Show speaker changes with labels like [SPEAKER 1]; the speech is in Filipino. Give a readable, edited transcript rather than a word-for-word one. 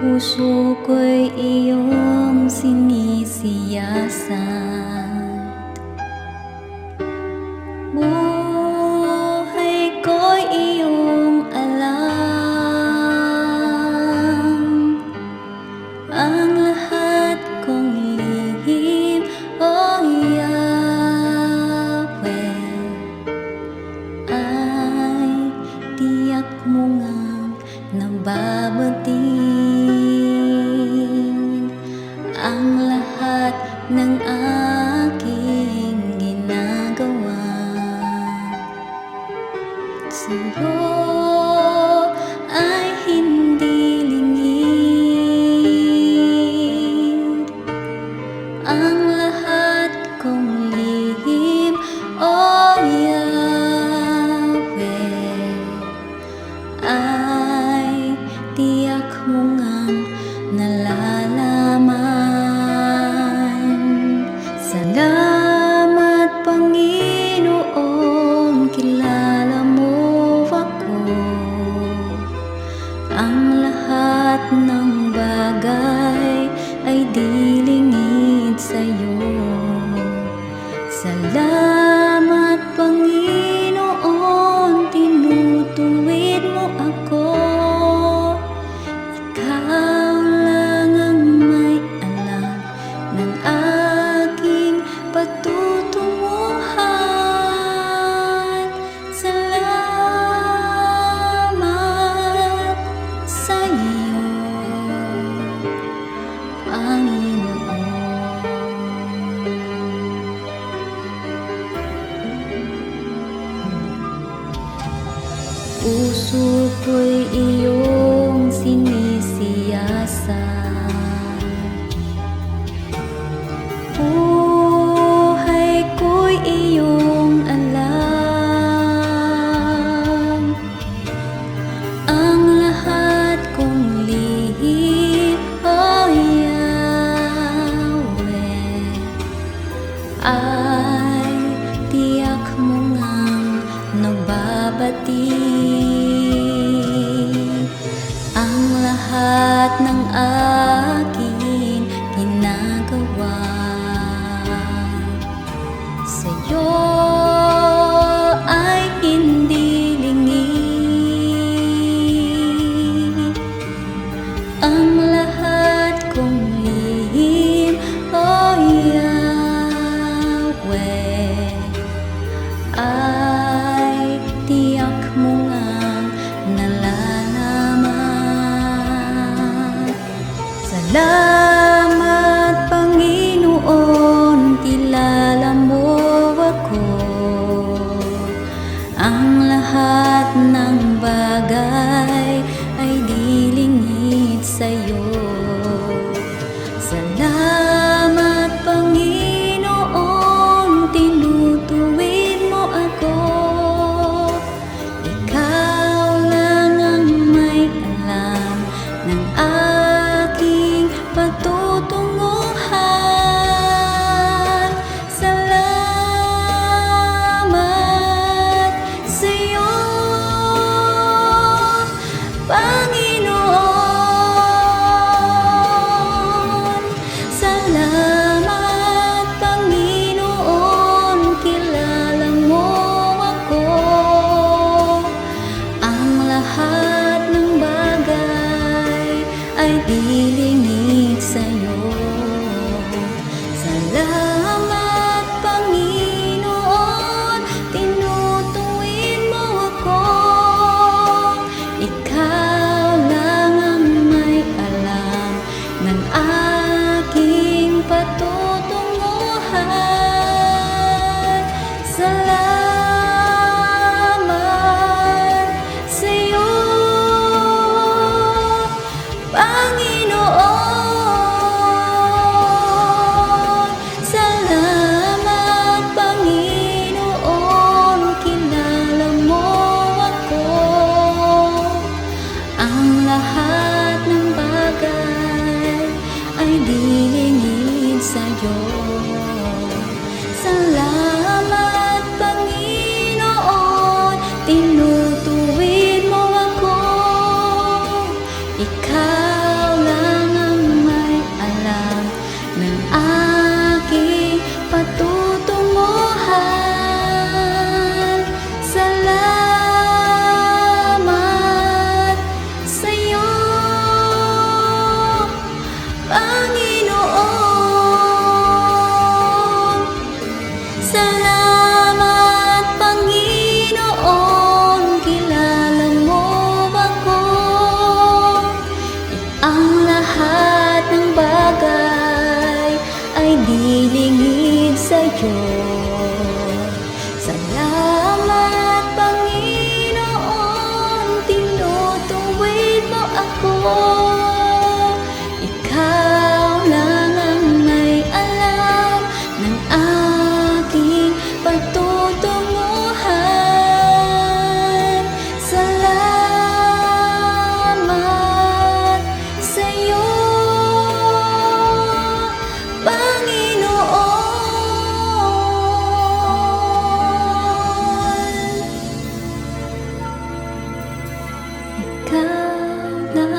[SPEAKER 1] Puso ko'y iyong sinisiyasat, buhay ko'y iyong alam. Ang lahat kong lihim, O Yahweh, ay tiyak mo ngang nababati. Ang lahat ng aking ginagawa sa'yo ay hindi lingid. Ang lahat kong lihim, O Yahweh, ay tiyak mo ngang nalalaman. Salamat, Panginoon, kilala mo ako. Ang lahat ng bagay ay di lingid sa'yo. Salamat, Panginoon, tinutuwid mo ako. Ikaw lang ang may alam ng aking patutunguhan. Salamat sa iyo, Panginoon. Puso ko'y iyong sinisiyasat, buhay ko'y iyong alam. Ang lahat kong lihim, O Yahweh, ay tiyak mo ngang nagbabati. Ang lahat ng aking ginagawa sa'yo ay hindi lingid. Ang lahat kong lihim, O Yahweh, ay tiyak mo ngang nalalaman. Salamat, Panginoon, kilala mo ako. Ang lahat ng bagay ay di lingid sa'yo. Salamat, Panginoon, tinutuwid mo ako. Ikaw lang ang may alam ng aking patutunguhan. Salamat sa iyo, Panginoon. Salamat, Panginoon, kilala mo ako. Ang lahat ng bagay ay di lingid sa'yo. Salamat, Panginoon, tinutuwid mo ako. Ikaw Ikaw lang ang may alam ng aking pagtutunguhan. Salamat sa'yo, Panginoon. Ikaw lang